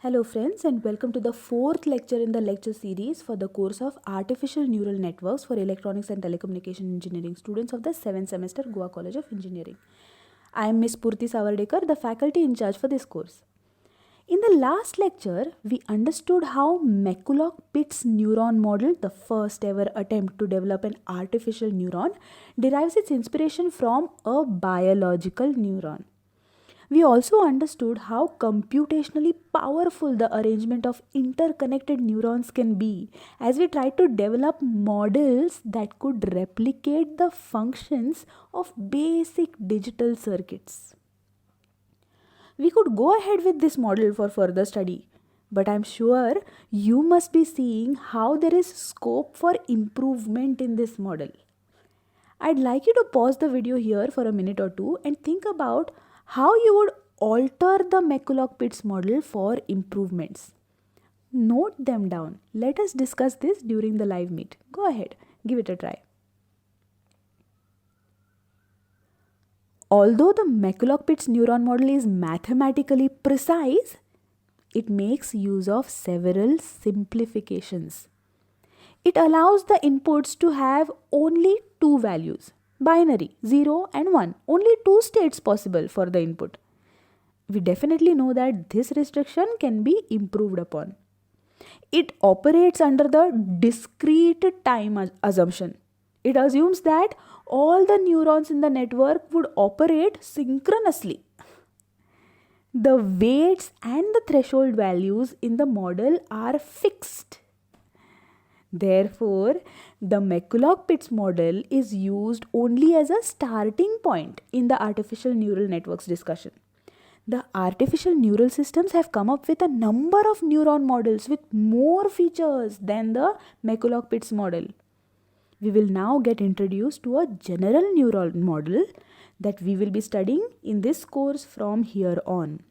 Hello friends and welcome to the fourth lecture in the lecture series for the course of Artificial Neural Networks for Electronics and Telecommunication Engineering students of the 7th semester Goa College of Engineering. I am Ms. Purti Savardekar, the faculty in charge for this course. In the last lecture, we understood how McCulloch-Pitts neuron model, the first ever attempt to develop an artificial neuron, derives its inspiration from a biological neuron. We also understood how computationally powerful the arrangement of interconnected neurons can be as we tried to develop models that could replicate the functions of basic digital circuits. We could go ahead with this model for further study, but I'm sure you must be seeing how there is scope for improvement in this model. I'd like you to pause the video here for a minute or two and think about how you would alter the McCulloch-Pitts model for improvements. Note them down. Let us discuss this during the live meet. Go ahead, give it a try. Although the McCulloch-Pitts neuron model is mathematically precise, it makes use of several simplifications. It allows the inputs to have only two values, binary, 0 and 1, only two states possible for the input. We definitely know that this restriction can be improved upon. It operates under the discrete time assumption. It assumes that all the neurons in the network would operate synchronously. The weights and the threshold values in the model are fixed. Therefore, the McCulloch-Pitts model is used only as a starting point in the artificial neural networks discussion. The artificial neural systems have come up with a number of neuron models with more features than the McCulloch-Pitts model. We will now get introduced to a general neural model that we will be studying in this course from here on.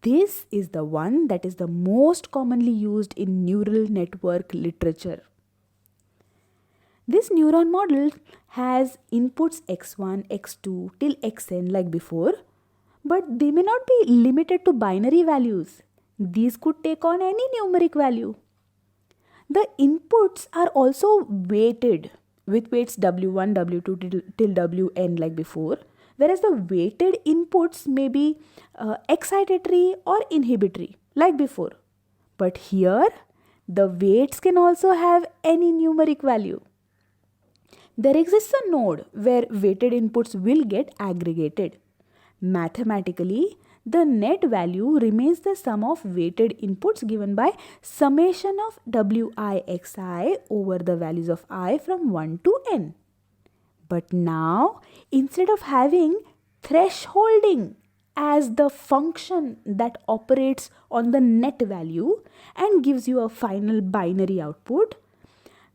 This is the one that is the most commonly used in neural network literature. This neuron model has inputs x1, x2 till xn like before, but they may not be limited to binary values. These could take on any numeric value. The inputs are also weighted with weights w1, w2 till wn like before, whereas the weighted inputs may be excitatory or inhibitory like before. But here, the weights can also have any numeric value. There exists a node where weighted inputs will get aggregated. Mathematically, the net value remains the sum of weighted inputs given by summation of wixi over the values of I from 1 to n. But now, instead of having thresholding as the function that operates on the net value and gives you a final binary output,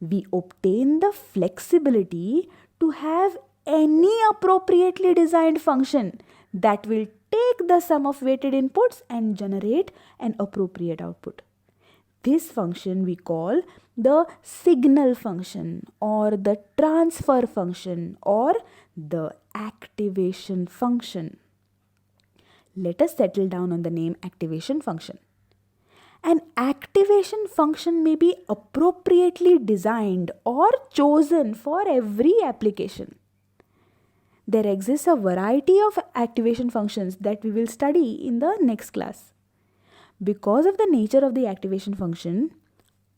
we obtain the flexibility to have any appropriately designed function that will take the sum of weighted inputs and generate an appropriate output. This function we call the signal function or the transfer function or the activation function. Let us settle down on the name activation function. An activation function may be appropriately designed or chosen for every application. There exists a variety of activation functions that we will study in the next class. Because of the nature of the activation function,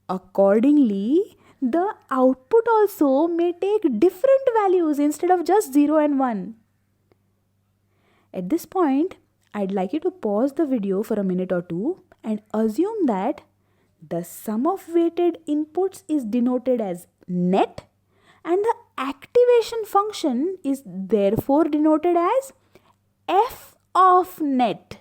accordingly, the output also may take different values instead of just 0 and 1. At this point, I'd like you to pause the video for a minute or two and assume that the sum of weighted inputs is denoted as net and the activation function is therefore denoted as f of net,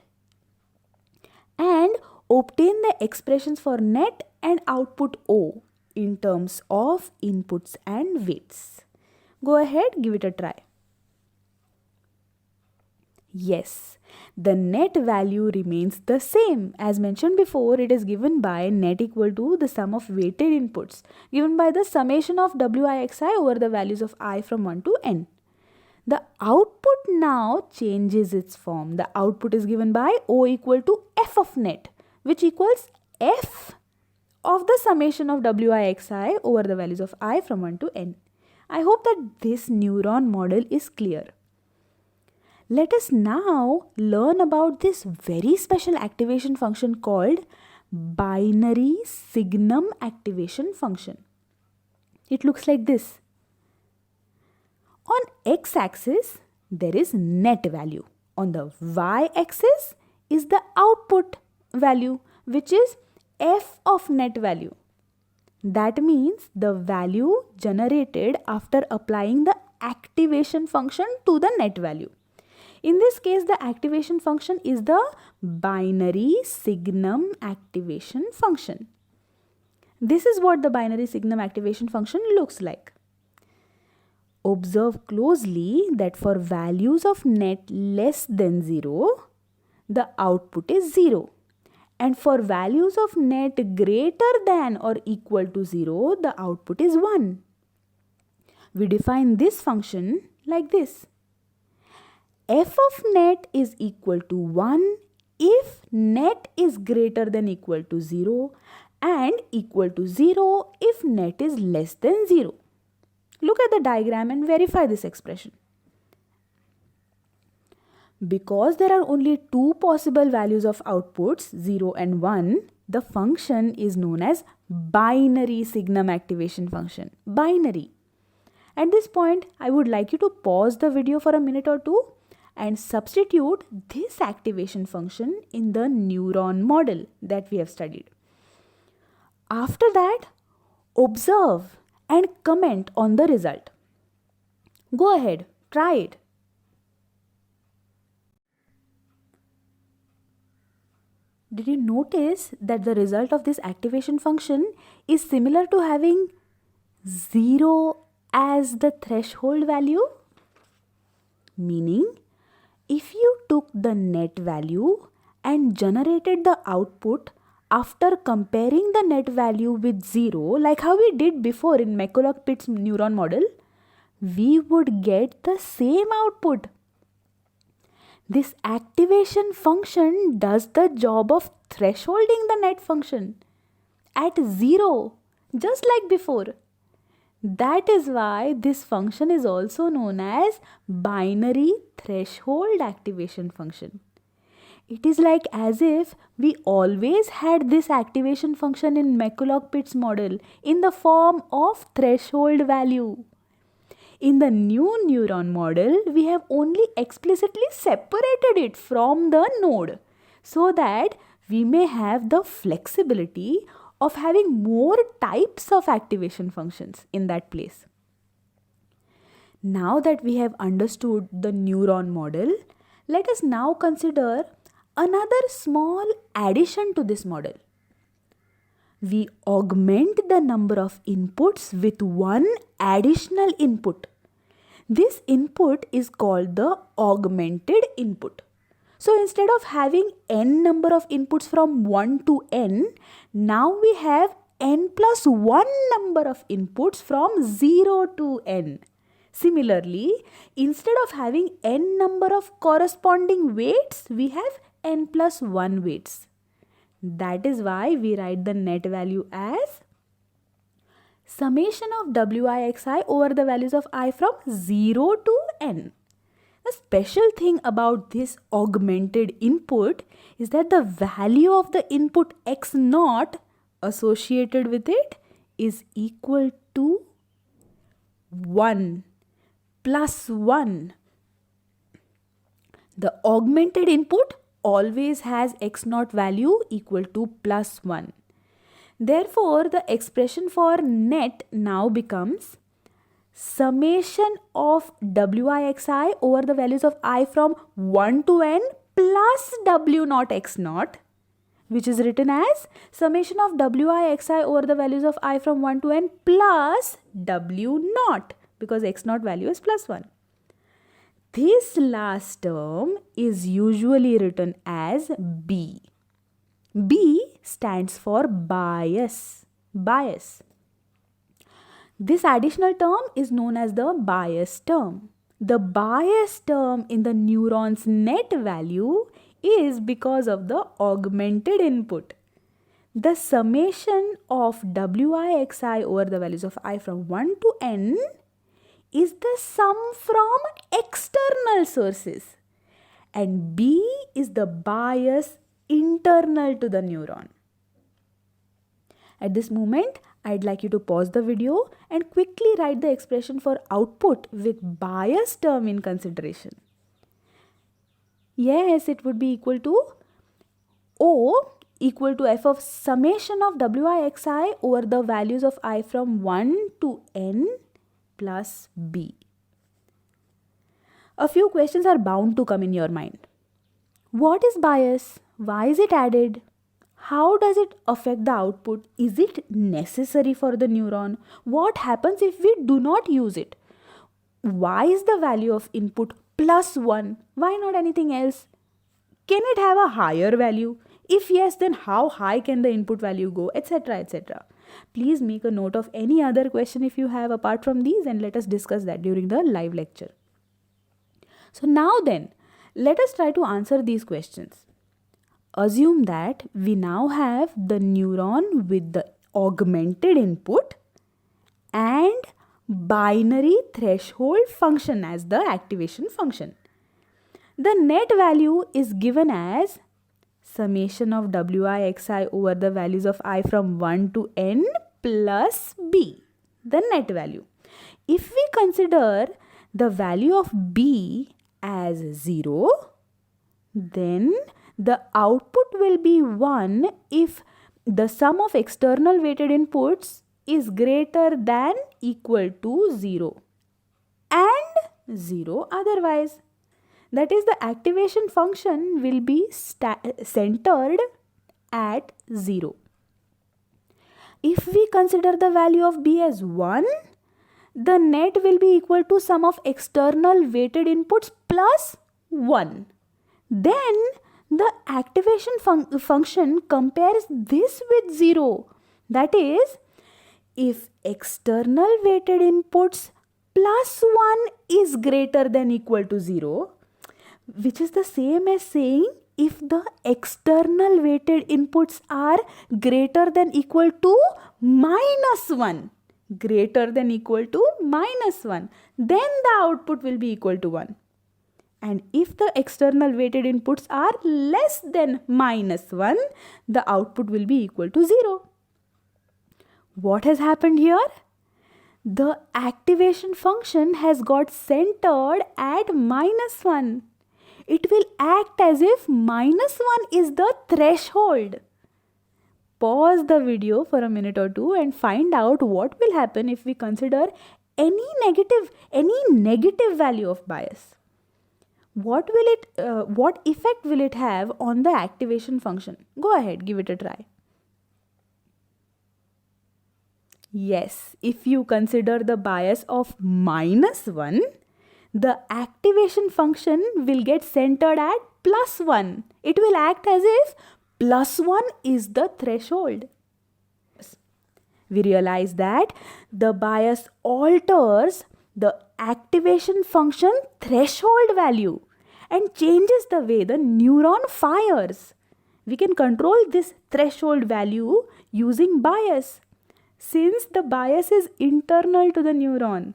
and obtain the expressions for net and output O in terms of inputs and weights. Go ahead, give it a try. Yes, the net value remains the same. As mentioned before, it is given by net equal to the sum of weighted inputs given by the summation of wixi over the values of I from 1 to n. The output now changes its form. The output is given by O equal to f of net, which equals f of the summation of wixi over the values of I from 1 to n. I hope that this neuron model is clear. Let us now learn about this very special activation function called binary signum activation function. It looks like this. On x-axis, there is net value. On the y-axis is the output value, which is f of net value. That means the value generated after applying the activation function to the net value. In this case, the activation function is the binary signum activation function. This is what the binary signum activation function looks like. Observe closely that for values of net less than 0, the output is 0. And for values of net greater than or equal to 0, the output is 1. We define this function like this. F of net is equal to 1 if net is greater than equal to 0 and equal to 0 if net is less than 0. Look at the diagram and verify this expression. Because there are only two possible values of outputs, 0 and 1, the function is known as binary signum activation function. Binary. At this point, I would like you to pause the video for a minute or two and substitute this activation function in the neuron model that we have studied. After that, observe and comment on the result. Go ahead, try it. Did you notice that the result of this activation function is similar to having 0 as the threshold value? Meaning, if you took the net value and generated the output after comparing the net value with 0, like how we did before in McCulloch-Pitts neuron model, we would get the same output. This activation function does the job of thresholding the net function at 0, just like before. That is why this function is also known as binary threshold activation function. It is like as if we always had this activation function in McCulloch-Pitts model in the form of threshold value. In the new neuron model, we have only explicitly separated it from the node so that we may have the flexibility of having more types of activation functions in that place. Now that we have understood the neuron model, let us now consider another small addition to this model. We augment the number of inputs with one additional input. This input is called the augmented input. So instead of having n number of inputs from 1 to n, now we have n plus 1 number of inputs from 0 to n. Similarly, instead of having n number of corresponding weights, we have n plus 1 weights. That is why we write the net value as summation of wixi over the values of I from 0 to n. The special thing about this augmented input is that the value of the input x naught associated with it is equal to 1 plus 1. The augmented input always has x naught value equal to plus 1. Therefore, the expression for net now becomes summation of wixi over the values of I from 1 to n plus w naught x naught, which is written as summation of wixi over the values of I from 1 to n plus w naught, because x naught value is plus 1. This last term is usually written as B. B stands for bias. Bias. This additional term is known as the bias term. The bias term in the neuron's net value is because of the augmented input. The summation of Wixi over the values of I from 1 to n is the sum from external sources, and B is the bias internal to the neuron. At this moment, I'd like you to pause the video and quickly write the expression for output with bias term in consideration. Yes, it would be equal to O equal to f of summation of Wixi over the values of I from 1 to n plus B. A few questions are bound to come in your mind. What is bias? Why is it added? How does it affect the output? Is it necessary for the neuron? What happens if we do not use it? Why is the value of input plus 1? Why not anything else? Can it have a higher value? If yes, then how high can the input value go, etc., etc. Please make a note of any other question if you have apart from these, and let us discuss that during the live lecture. So now then, let us try to answer these questions. Assume that we now have the neuron with the augmented input and binary threshold function as the activation function. The net value is given as summation of Wixi over the values of I from 1 to n plus B, the net value. If we consider the value of B as 0, then the output will be 1 if the sum of external weighted inputs is greater than equal to 0 and 0 otherwise. That is, the activation function will be centered at 0. If we consider the value of B as 1, the net will be equal to sum of external weighted inputs plus 1. Then the activation function compares this with 0. That is, if external weighted inputs plus 1 is greater than equal to 0, which is the same as saying if the external weighted inputs are greater than equal to minus 1, greater than equal to minus 1, then the output will be equal to 1. And if the external weighted inputs are less than minus 1, the output will be equal to 0. What has happened here? The activation function has got centered at minus 1. It will act as if minus 1 is the threshold. Pause the video for a minute or two and find out what will happen if we consider any negative value of bias. What effect will it have on the activation function? Go ahead, give it a try. Yes, if you consider the bias of minus 1, the activation function will get centered at plus 1. It will act as if plus 1 is the threshold. We realize that the bias alters the activation function threshold value and changes the way the neuron fires. We can control this threshold value using bias, since the bias is internal to the neuron.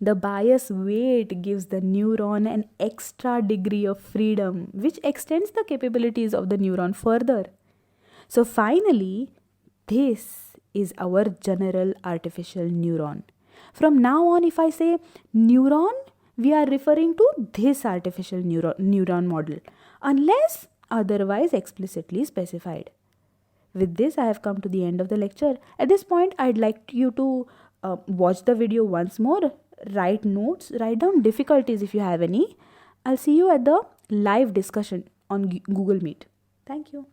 The bias weight gives the neuron an extra degree of freedom, which extends the capabilities of the neuron further. So finally, this is our general artificial neuron. From now on, if I say neuron, we are referring to this artificial neuron model, unless otherwise explicitly specified. With this, I have come to the end of the lecture. At this point, I'd like you to watch the video once more, write notes, write down difficulties if you have any. I'll see you at the live discussion on Google Meet. Thank you.